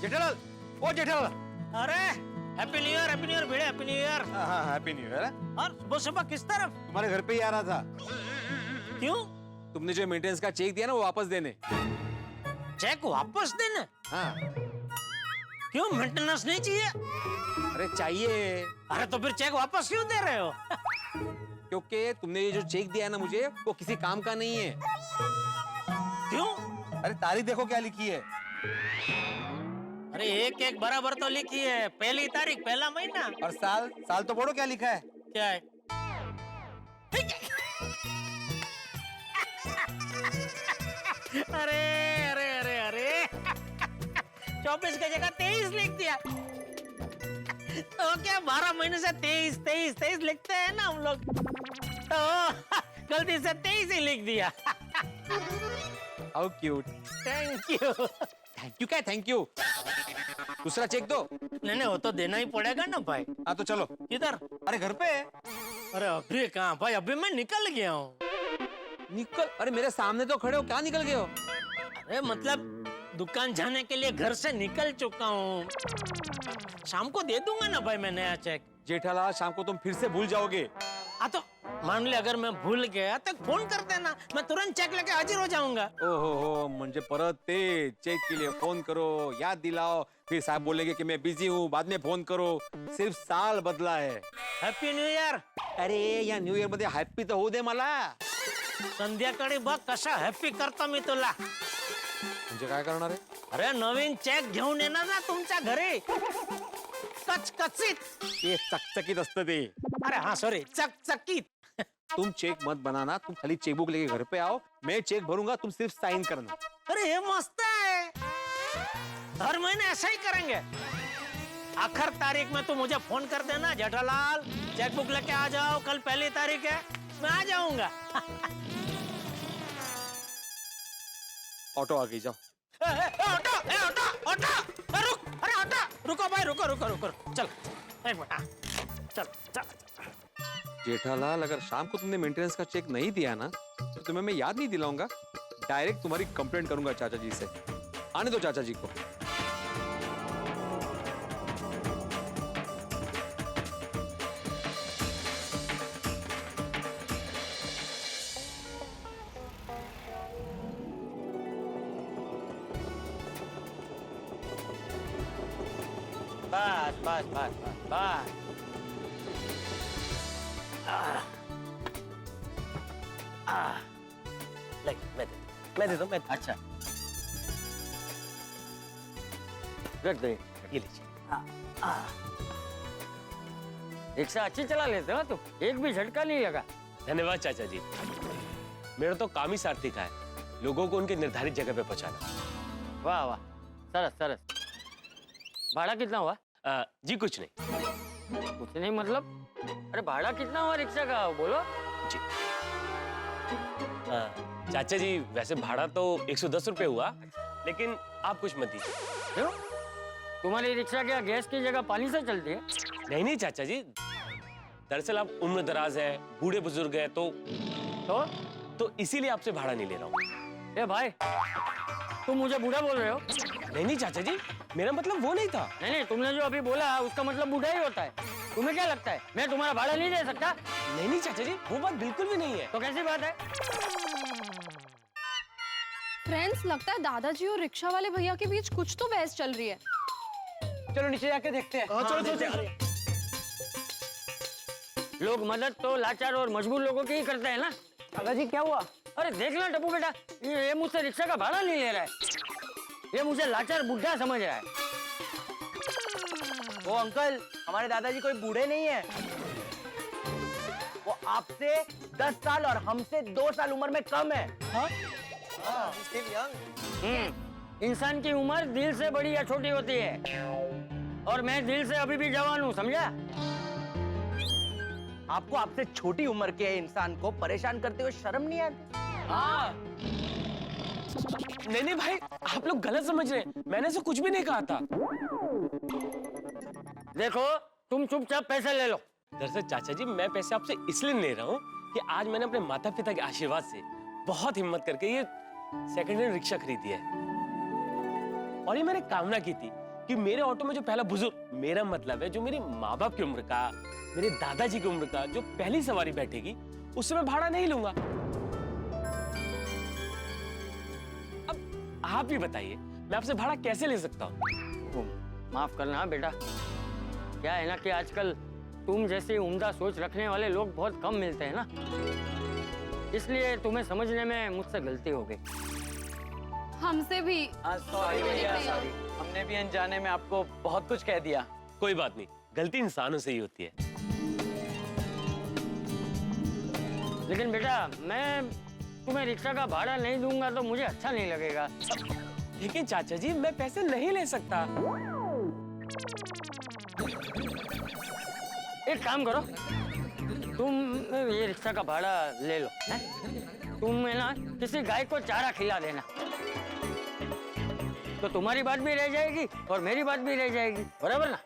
जेठालाल, ओ जेठालाल। अरे happy new year भिड़े, happy new year. हाँ happy new year. और सुबह सुबह किस तरफ? तुम्हारे घर पे ही आ रहा था। क्यों? तुमने जो मेंटेनेंस का चेक दिया ना वो वापस देने। चेक वापस देने? हाँ। क्यों, मेंटेनेंस नहीं चाहिए? अरे चाहिए। अरे तो फिर चेक वापस क्यों दे रहे हो? क्योंकि तुमने ये जो चेक दिया है ना मुझे, वो किसी काम का नहीं है। क्यों? अरे तारीख देखो क्या लिखी है। अरे एक एक बराबर तो लिखी है, पहली तारीख, पहला महीना। और साल, साल तो पढ़ो क्या लिखा है। क्या है? अरे अरे अरे अरे 24 की जगह 23 लिख दिया। तो क्या 12 महीने से 23 लिखते हैं ना हम लोग, तो गलती से 23 ही लिख दिया। How cute. Thank you. Thank you क्या थैंक यू। दूसरा चेक दो। नहीं वो तो देना ही पड़ेगा ना भाई। हाँ तो चलो। किधर? अरे घर पे। अरे अभी कहाँ भाई, अभी मैं निकल गया हूँ। निकल? अरे मेरे सामने तो खड़े हो, क्या निकल गए हो? अरे मतलब दुकान जाने के लिए घर से निकल चुका हूँ, शाम को दे दूंगा ना भाई मैं नया चेक। जेठालाल शाम को तुम फिर से भूल जाओगे। हाँ तो मान ले अगर मैं भूल गया तो फोन कर देना, मैं तुरंत चेक लेके हाजिर हो जाऊंगा। ओहो हो, म्हणजे परत ते चेक के लिए फोन करो, याद दिलाओ, फिर साहब बोलेंगे कि मैं बिजी हूँ, बाद में फोन करो। सिर्फ साल बदला है। Happy new year. अरे या न्यू इयर मध्ये हॅप्पी तर होऊ दे मला। संध्याकाळी बघ कसा हॅप्पी करतो मी तुला। म्हणजे काय करणार आहे? अरे नवीन चेक घेऊन येणार ना तुमच्या घरी, कचकचित। ते चकचकीत असतं ते। अरे हाँ सॉरी, चकचकीत। तुम चेक मत बनाना, तुम खाली चेकबुक लेके घर पे आओ, मैं चेक भरूंगा, तुम सिर्फ साइन करना। अरे ये मस्त है, हर महीने ऐसा ही करेंगे। आखिर तारीख में तू मुझे फोन कर देना, जेठालाल चेकबुक लेके आ जाओ, कल पहली तारीख है, मैं आ जाऊंगा। ऑटो आ गई, जाओ। ऑटो रुक, अरे ऑटो रुको भाई, रुको चल एक मिनट, चल चल। जेठालाल अगर शाम को तुमने मेंटेनेंस का चेक नहीं दिया ना तो तुम्हें मैं याद नहीं दिलाऊंगा, डायरेक्ट तुम्हारी कंप्लेंट करूंगा चाचा जी से। आने दो चाचा जी को। बस बस बस बस बस। मैं दे दो। अच्छा रख दो, ये लीजिए। रिक्शा अच्छी चला लेते हो तुम, एक भी झटका नहीं लगा। धन्यवाद चाचा जी, मेरा तो काम ही सारथी का है, लोगों को उनके निर्धारित जगह पे पहुंचाना। वाह वाह, सरस सरस। भाड़ा कितना हुआ? जी कुछ नहीं। कुछ नहीं मतलब? अरे भाड़ा कितना हुआ रिक्शा का, बोलो। जी चाचा जी, वैसे भाड़ा तो 110 रुपए हुआ, लेकिन आप कुछ मत दीजिए। क्यों? तुम्हारी रिक्शा क्या गैस की जगह पानी से चलती है? नहीं चाचा जी, दरअसल आप उम्र दराज है, बूढ़े बुजुर्ग है, तो इसीलिए आपसे भाड़ा नहीं ले रहा हूँ। ए भाई, तुम मुझे बूढ़ा बोल रहे हो? नहीं चाचा जी, मेरा मतलब वो नहीं था। नहीं, तुमने जो अभी बोला उसका मतलब बूढ़ा ही होता है। तुम्हें क्या लगता है मैं तुम्हारा भाड़ा नहीं दे सकता? नहीं चाचा जी, वो बात बिल्कुल भी नहीं है। तो कैसी बात है? फ्रेंड्स, लगता है दादाजी और रिक्शा वाले भैया के बीच कुछ तो बहस चल रही है। चलो नीचे जाके देखते हैं। चलो। लोग मदद तो लाचार और मजबूर लोगों की ही करते हैं ना। दादाजी क्या हुआ? अरे देख लो टप्पू बेटा, ये मुझसे रिक्शा का भाड़ा नहीं ले रहा है, ये मुझे लाचार बुढ़ा समझ रहा है। वो अंकल, हमारे दादाजी कोई बूढ़े नहीं है, वो आपसे 10 साल और हमसे 2 साल उम्र में कम है। इंसान की उम्र दिल से बड़ी या छोटी होती है, और मैं दिल से अभी भी जवान हूँ, समझा? आपको आपसे छोटी उम्र के इंसान को परेशान करते हुए शर्म नहीं आती? हाँ। नहीं भाई, आप लोग गलत समझ रहे हैं, मैंने ऐसा कुछ भी नहीं कहा था। देखो, तुम चुपचाप पैसे ले लो। दरअसल चाचा जी, मैं पैसे आपसे इसलिए ले रहा हूँ कि आज मैंने अपने माता पिता के आशीर्वाद से बहुत हिम्मत करके ये सेकंड हैंड रिक्शा खरीदी है, और ये मैंने कामना की थी कि मेरे ऑटो में जो पहला बुजुर्ग, मेरा मतलब है जो मेरी माँ बाप की उम्र का, मेरे दादाजी की उम्र का जो पहली सवारी बैठेगी, उससे मैं भाड़ा नहीं लूंगा। अब आप ही बताइए, मैं आपसे भाड़ा कैसे ले सकता हूँ? माफ करना बेटा, क्या है ना कि आजकल तुम जैसी उम्दा सोच रखने वाले लोग बहुत कम मिलते हैं ना, इसलिए तुम्हें समझने में मुझसे गलती हो गई। हमसे भी सॉरी भैया, सॉरी। हमने भी अनजाने में आपको बहुत कुछ कह दिया। कोई बात नहीं, गलती इंसानों से ही होती है। लेकिन बेटा, मैं तुम्हें रिक्शा का भाड़ा नहीं दूंगा तो मुझे अच्छा नहीं लगेगा। लेकिन चाचा जी, मैं पैसे नहीं ले सकता। एक काम करो, तुम ये रिक्शा का भाड़ा ले लो, है? तुम है ना किसी गाय को चारा खिला देना, तो तुम्हारी बात भी रह जाएगी और मेरी बात भी रह जाएगी, बराबर ना?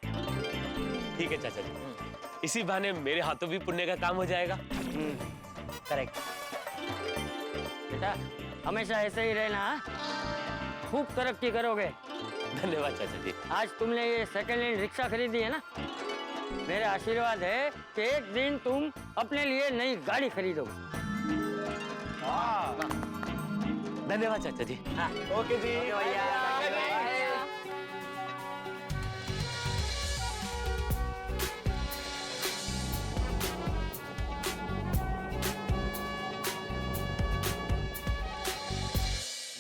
ठीक है चाचा जी, इसी बहाने मेरे हाथों भी पुण्य का काम हो जाएगा। करेक्ट। बेटा, हमेशा ऐसे ही रहना, हाँ? खूब तरक्की करोगे। धन्यवाद चाचा जी। आज तुमने ये सेकंड हैंड रिक्शा खरीदी है ना, मेरा आशीर्वाद है कि एक दिन तुम अपने लिए नई गाड़ी खरीदोगे। धन्यवाद चाचा जी। हाँ। ओके जी भैया।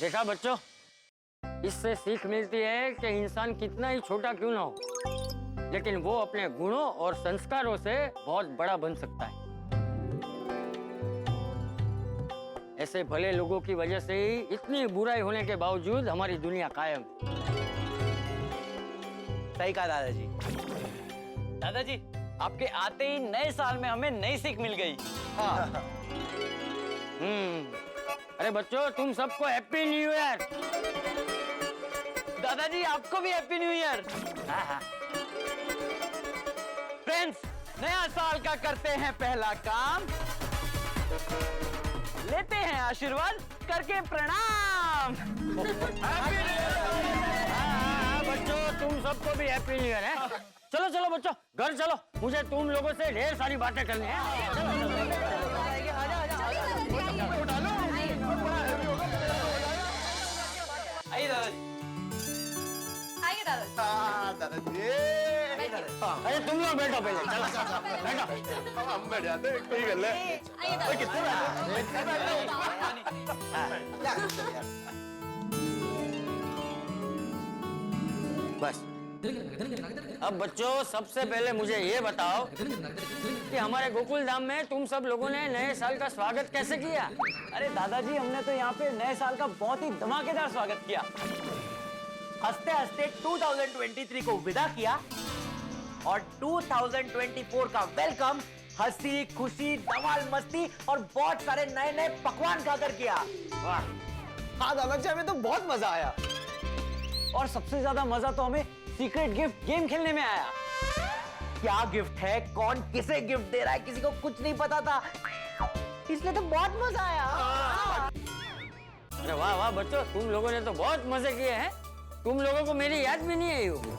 देखा बच्चों, इससे सीख मिलती है कि इंसान कितना ही छोटा क्यों ना हो, लेकिन वो अपने गुणों और संस्कारों से बहुत बड़ा बन सकता है। ऐसे भले लोगों की वजह से ही इतनी बुराई होने के बावजूद हमारी दुनिया कायम। सही कहा दादाजी। दादाजी, आपके आते ही नए साल में हमें नई सीख मिल गई। हाँ। अरे बच्चों, तुम सबको हैप्पी न्यू ईयर। दादाजी, आपको भी हैप्पी न्यू ईयर। हाँ हाँ। फ्रेंड्स, नया साल का करते हैं पहला काम, लेते हैं आशीर्वाद करके प्रणाम। हाँ, बच्चों, तुम सबको भी हैप्पी न्यू ईयर है। चलो चलो बच्चों, घर चलो, मुझे तुम लोगों से ढेर सारी बातें करनी है। चलो, चलो। आइए दादाजी। आइए दादाजी। अरे तुम लोग बैठो पहले, चलो बैठो। हम बैठ जाते हैं, कोई गल है। आइए बस। अब बच्चों, सबसे पहले मुझे ये बताओ कि हमारे गोकुल धाम में तुम सब लोगों ने नए साल का स्वागत कैसे किया? अरे दादाजी, हमने तो यहाँ पे नए साल का बहुत ही धमाकेदार स्वागत किया। हंसते हंसते 2023 को विदा किया और 2024 का वेलकम हंसी खुशी धमाल मस्ती और बहुत सारे नए नए पकवान खाकर किया। वाह, हाँ दादाजी, हमें तो बहुत मजा आया और सबसे ज्यादा मजा तो हमें सीक्रेट गिफ्ट गेम खेलने में आया। क्या गिफ्ट है, कौन किसे गिफ्ट दे रहा है, किसी को कुछ नहीं पता था, इसलिए तो बहुत मजा आया। अरे वाह वाह बच्चों, तुम लोगों ने तो बहुत मजे किए हैं। तुम लोगों को मेरी याद भी नहीं आई होगी।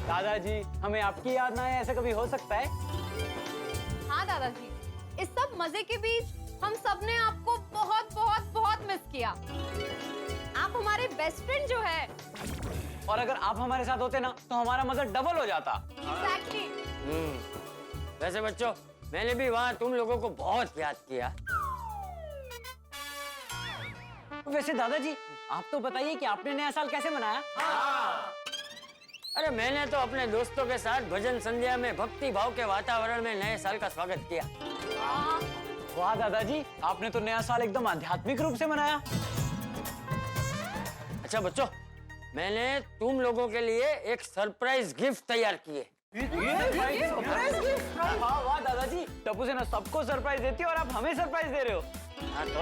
दादाजी, हमें आपकी याद ना आए, ऐसा कभी हो सकता है? हाँ दादाजी, इस सब मजे के बीच हम सब ने आपको बहुत बहुत बहुत मिस किया। आप हमारे बेस्ट फ्रेंड जो है। और अगर आप हमारे साथ होते ना तो हमारा मजा डबल हो जाता। Exactly. वैसे बच्चों, मैंने भी वहाँ तुम लोगों को बहुत याद किया। वैसे दादाजी, आप तो बताइए कि आपने नया साल कैसे मनाया? अरे मैंने तो अपने दोस्तों के साथ भजन संध्या में भक्ति भाव के वातावरण में नए साल का स्वागत किया। वाह दादाजी, आपने तो नया साल एकदम आध्यात्मिक रूप से मनाया। अच्छा बच्चों, मैंने तुम लोगों के लिए एक सरप्राइज गिफ्ट तैयार किए। Surprise gift? वाह वाह दादाजी, टप्पू से ना सबको सरप्राइज देती हो और आप हमें सरप्राइज दे रहे हो। हाँ तो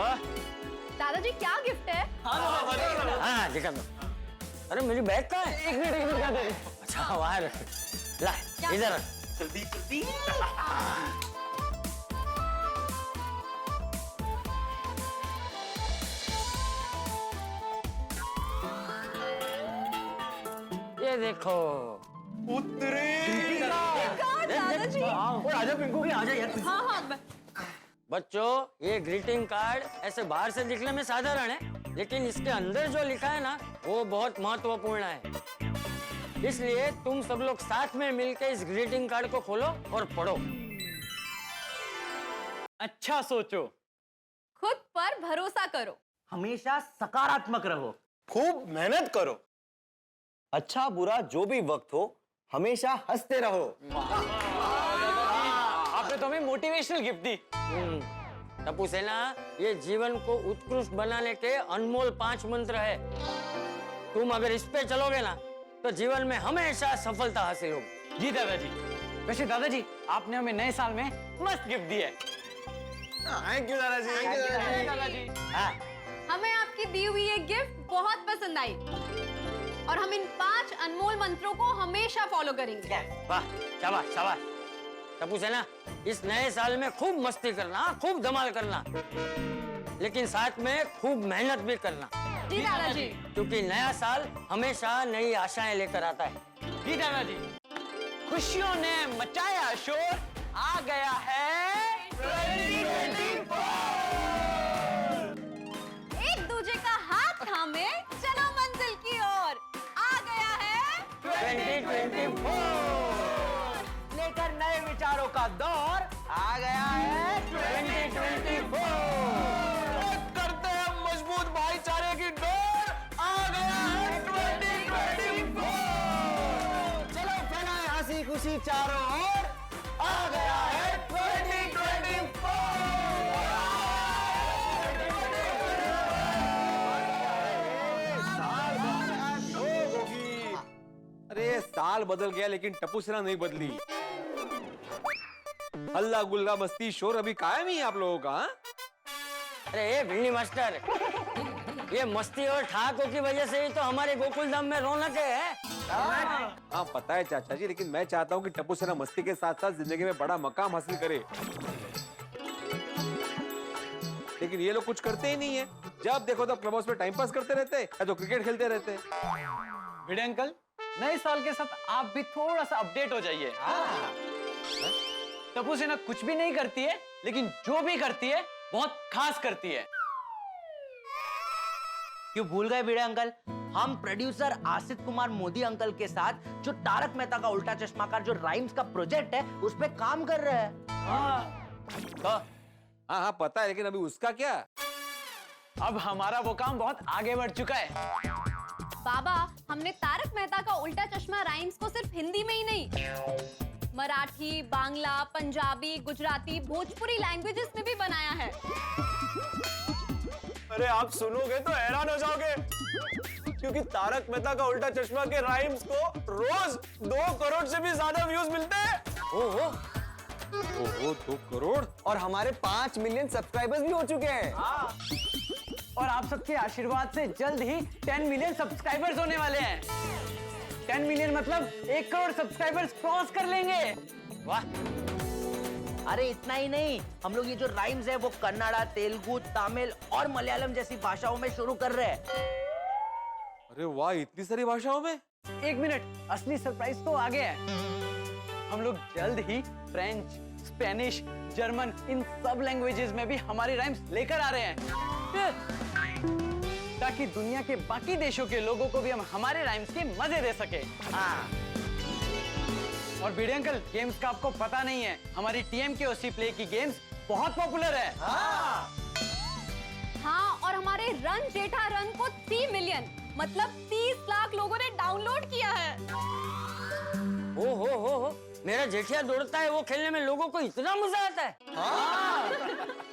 दादाजी, क्या गिफ्ट है? हाँ दिखा दो। अरे मेरी बैग कहाँ है? एक मिनट दिखा दे। अच्छा वहाँ रख। ला इधर रख। जल्दी जल्दी। ये देखो। दादाजी। और आजा पिंकू की आजा यार। हाँ हाँ बच्चों, ये ग्रीटिंग कार्ड ऐसे बाहर से दिखने में साधारण है, लेकिन इसके अंदर जो लिखा है ना, वो बहुत महत्वपूर्ण है। इसलिए तुम सब लोग साथ में मिलकर इस ग्रीटिंग कार्ड को खोलो और पढ़ो। अच्छा सोचो, खुद पर भरोसा करो, हमेशा सकारात्मक रहो, खूब मेहनत करो, अच्छा बुरा जो भी वक्त हो हमेशा हंसते रहो। आपने तो हमें मोटिवेशनल गिफ्ट दी। टप्पू सेना, ये जीवन को उत्कृष्ट बनाने के अनमोल 5 मंत्र है। तुम अगर इस पे चलोगे ना, तो जीवन में हमेशा सफलता हासिल होगी। जी दादाजी। वैसे दादाजी, आपने हमें नए साल में मस्त गिफ्ट दी है। थैंक यू दादाजी। दादाजी। हमें आपकी दी हुई ये गिफ्ट बहुत पसंद आई और हम इन 5 अनमोल मंत्रों को हमेशा फॉलो करेंगे। वाह, शाबाश शाबाश। टप्पू सेना, इस नए साल में खूब मस्ती करना, खूब धमाल करना, लेकिन साथ में खूब मेहनत भी करना, जी दादाजी। क्योंकि नया साल हमेशा नई आशाएं लेकर आता है। जी दादाजी। खुशियों ने मचाया शोर, आ गया है 2024। एक दूजे का हाथ थामे चलो मंजिल की ओर, आ गया है 2024। लेकर नए विचारों का दौर, आ गया है 2024। करते हैं मजबूत भाईचारे की डोर, आ गया है 2024। चलो फैलाए हंसी खुशी चारों ओर, आ गया है 2024। अरे साल बदल गया लेकिन टप्पू सेना नहीं बदली। हल्ला गुल्ला मस्ती शोर अभी कायम ही है आप लोगों का। हाँ? अरे ये भिंडी मास्टर, ये मस्ती और ठाकों की वजह से ही तो हमारे गोकुल धाम में रौनक है। हाँ पता है चाचा जी, लेकिन मैं चाहता हूँ कि टप्पू सेना मस्ती के साथ साथ जिंदगी में बड़ा मकाम हासिल करे, लेकिन ये लोग कुछ करते ही नहीं है। जब देखो तब क्लब हाउस में टाइम पास करते रहते हैं या तो क्रिकेट खेलते रहते हैं। भिड़े अंकल, नए साल के साथ आप भी थोड़ा सा अपडेट हो जाइए। टप्पू सेना कुछ भी नहीं करती है, लेकिन जो भी करती है बहुत खास करती है। क्यों भूल गए भिड़े अंकल? हम प्रोड्यूसर आसित कुमार मोदी अंकल के साथ जो तारक मेहता का उल्टा चश्मा का जो राइम्स का प्रोजेक्ट है, उस पे काम कर रहे हैं। हाँ हाँ पता है, लेकिन अभी उसका क्या? अब हमारा वो काम बहुत आगे बढ़ चुका है। बाबा, हमने तारक मेहता का उल्टा चश्मा राइम्स को सिर्फ हिंदी में ही नहीं, मराठी, बांग्ला, पंजाबी, गुजराती, भोजपुरी लैंग्वेजेस में भी बनाया है। अरे आप सुनोगे तो हैरान हो जाओगे, क्योंकि तारक मेहता का उल्टा चश्मा के राइम्स को रोज 2 करोड़ से भी ज्यादा व्यूज मिलते हैं। ओहो 2 करोड़, और हमारे 5 मिलियन सब्सक्राइबर्स भी हो चुके हैं। और आप सबके आशीर्वाद से जल्द ही 10 मिलियन सब्सक्राइबर्स होने वाले हैं। 10 मिलियन मतलब 1 करोड़ सब्सक्राइबर्स क्रॉस कर लेंगे। वाह, अरे इतना ही नहीं, हम लोग ये जो राइम्स है वो कन्नड़ा, तेलुगु, तमिल और मलयालम जैसी भाषाओं में शुरू कर रहे हैं। अरे वाह, इतनी सारी भाषाओं में। 1 मिनट, असली सरप्राइज तो आगे है। हम लोग जल्द ही फ्रेंच, स्पेनिश, जर्मन, इन सब लैंग्वेजेस में भी हमारी राइम्स लेकर आ रहे हैं, ताकि दुनिया के बाकी देशों के लोगों को भी हम हमारे राइम्स के मजे दे सके। और भिड़े अंकल, गेम्स का आपको पता नहीं है, हमारी TMKOC प्ले की गेम्स बहुत पॉपुलर है। हाँ, और हमारे रन जेठा रन को 3 मिलियन मतलब 30 लाख लोगों ने डाउनलोड किया है। हो, मेरा जेठिया दौड़ता है, वो खेलने में लोगों को इतना मजा आता है।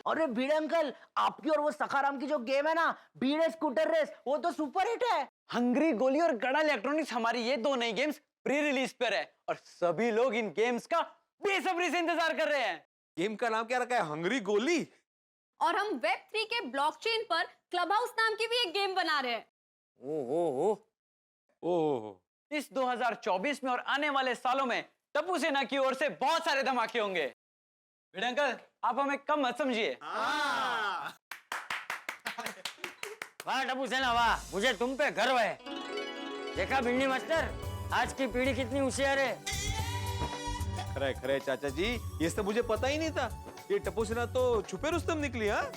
अरे भिड़े अंकल, आपकी और वो सखाराम की जो गेम है ना, भिड़े स्कूटर रेस, वो तो सुपर हिट है। हंग्री गोली और गड़ा इलेक्ट्रॉनिक्स हमारी ये 2 नई गेम्स प्री रिलीज पर है, और सभी लोग इन गेम्स का बेसब्री से इंतजार कर रहे हैं। गेम का नाम क्या रखा है? हंगरी गोली। और हम Web3 के ब्लॉकचेन पर क्लब हाउस नाम की भी एक गेम बना रहे हैं। ओह, इस 2024 में और आने वाले सालों में टप्पू सेना की ओर से बहुत सारे धमाके होंगे। भिड़े अंकल, आप हमें कम मत समझिए। वाह टप्पू सेना वाह, मुझे तुम पे गर्व है। देखा भिंडी मास्टर, आज की पीढ़ी कितनी होशियार है। खरे खरे चाचा जी, ये सब मुझे पता ही नहीं था। ये टप्पू सेना तो छुपे रुस्तम निकली। हाँ,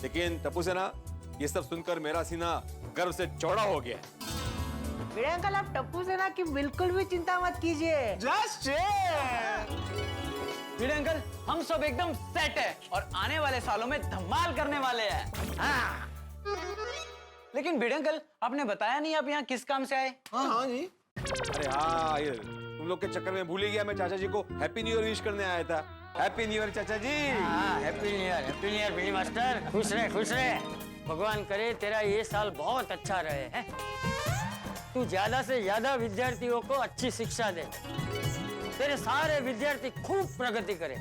लेकिन टप्पू सेना, ये सब सुनकर मेरा सीना गर्व से चौड़ा हो गया। भिड़े अंकल, आप टप्पू सेना की बिल्कुल भी चिंता मत कीजिए। जस्ट भिड़े अंकल, हम सब एकदम सेट है और आने वाले सालों में धमाल करने वाले हैं। हाँ। लेकिन भिड़े अंकल, आपने बताया नहीं आप यहाँ किस काम से आए? हाँ जी। अरे हाँ, ये तुम लोग के चक्कर में भूल ही गया, मैं चाचा जी को हैप्पी न्यू ईयर विश करने आया था। हैप्पी न्यू ईयर चाचा जी। हाँ, हैप्पी न्यू ईयर बिली मास्टर। खुश रहे, खुश रहे। भगवान करे तेरा ये साल बहुत अच्छा रहे हैं। तू ज्यादा से ज्यादा विद्यार्थियों को अच्छी शिक्षा दे, तेरे सारे विद्यार्थी खूब प्रगति करें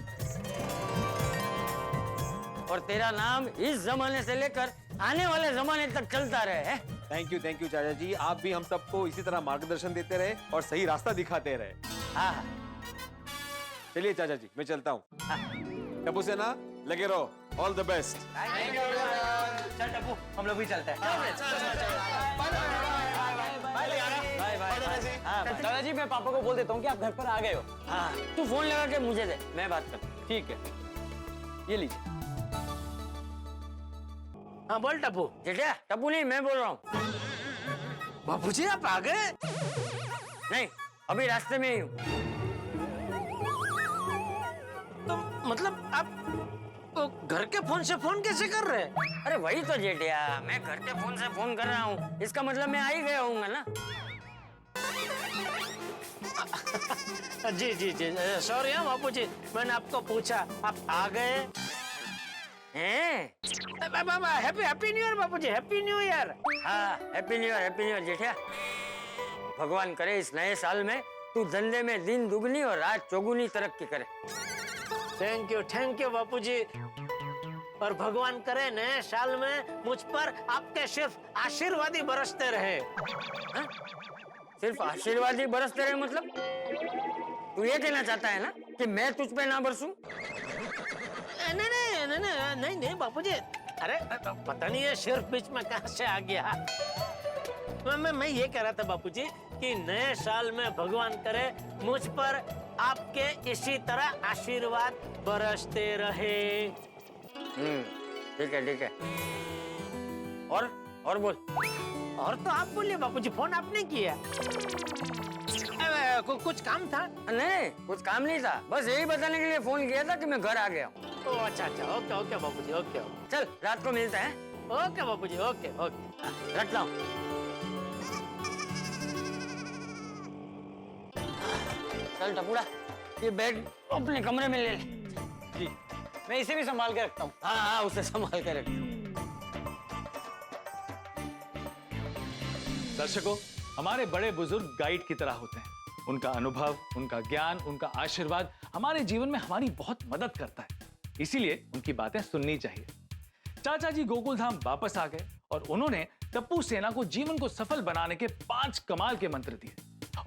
और तेरा नाम इस जमाने से लेकर आने वाले जमाने तक चलता रहे। थैंक यू चाचा जी। आप भी हम सबको इसी तरह मार्गदर्शन देते रहे और सही रास्ता दिखाते रहे। हाँ, चलिए चाचा जी, मैं चलता हूँ। टप्पू सेना, लगे रहो। All the best. चल टप्पू, हम लोग भी चलते हैं। दादाजी, मैं पापा को बोल देता हूँ कि आप घर पर आ गए हो। हाँ, तू फोन लगा के मुझे दे, मैं बात करता हूँ। ठीक है, ये लीजिए। हाँ बोल टप्पू। जेठा, टप्पू नहीं, मैं बोल रहा हूँ। बापूजी आप आ गए? नहीं, अभी रास्ते में ही हूँ। तो मतलब आप तो घर के फोन से फोन कैसे कर रहे हैं? अरे वही तो जेठिया, मैं घर के फोन से फोन कर रहा हूँ, इसका मतलब मैं आ ही गया हूँ ना। जी जी जी, सॉरी हाँ बापूजी, मैंने आपको पूछा, आप आ गए हैं? हैप्पी न्यू ईयर बापूजी, हैप्पी न्यू ईयर। हाँ, हैप्पी न्यू ईयर जेठिया। भगवान करे इस नए साल में तू धंधे में दिन दुगनी और रात चौगुनी तरक्की करे। थैंक यू बापूजी। और भगवान करे नए साल में मुझ पर आपके सिर्फ आशीर्वाद ही बरसते रहे। हाँ? सिर्फ आशीर्वाद ही बरसते रहे मतलब? तू ये कहना चाहता है ना कि मैं तुझ पे ना बरसूं? नहीं बापूजी, अरे पता नहीं है सिर्फ बीच में कहां से आ गया। मैं ये कह रहा था बापूजी कि नए साल में भगवान करे मुझ पर आपके इसी तरह आशीर्वाद बरसते रहे। ठीक है। और बोल। और तो आप बोलिए बापूजी, फोन आपने किया। कुछ काम था? नहीं, कुछ काम नहीं था, बस यही बताने के लिए फोन किया था कि मैं घर आ गया हूँ। अच्छा, ओके बापूजी, ओके। चल, रात को मिलते हैं। ओके बापूजी, ओके। रखता हूँ। चल टपुड़ा, ये बैग अपने कमरे में ले ले। जी, मैं इसे भी संभाल के रखता हूँ। हाँ, उसे संभाल के रख। दर्शकों, हमारे बड़े बुजुर्ग गाइड की तरह होते हैं। उनका अनुभव, उनका ज्ञान, उनका आशीर्वाद हमारे जीवन में हमारी बहुत मदद करता है, इसीलिए उनकी बातें सुननी चाहिए। चाचा जी गोकुल धाम वापस आ गए और उन्होंने टप्पू सेना को जीवन को सफल बनाने के 5 कमाल के मंत्र दिए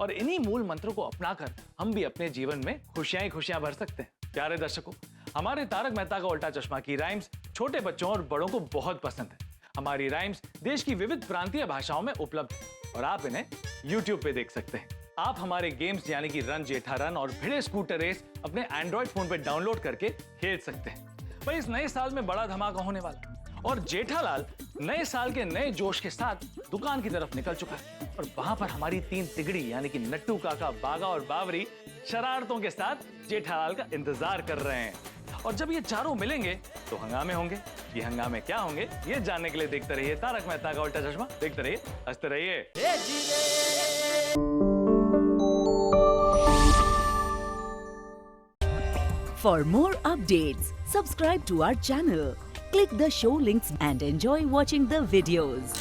और इन्हीं मूल मंत्रों को अपनाकर हम भी अपने जीवन में खुशियां ही खुशियां भर सकते हैं। प्यारे दर्शकों, हमारे तारक मेहता का उल्टा चश्मा की राइम्स छोटे बच्चों और बड़ों को बहुत पसंद है। हमारी राइम्स देश की विविध प्रांतीय भाषाओं में उपलब्ध है और आप इन्हें YouTube पे देख सकते हैं। आप हमारे गेम्स यानी कि रन जेठा रन और भिड़े स्कूटर रेस अपने एंड्रॉइड फोन पे डाउनलोड करके खेल सकते हैं। पर इस नए साल में बड़ा धमाका होने वाला और जेठालाल नए साल के नए जोश के साथ दुकान की तरफ निकल चुका है और वहां पर हमारी 3 तिगड़ी यानी कि नट्टू काका, बागा और बावरी शरारतों के साथ जेठालाल का इंतजार कर रहे हैं। और जब ये चारों मिलेंगे तो हंगामे होंगे। ये हंगामे क्या होंगे, ये जानने के लिए देखते रहिए तारक मेहता का उल्टा चश्मा। देखते रहिए, हंसते रहिए। For more updates, subscribe to our channel, click the show links and enjoy watching the videos.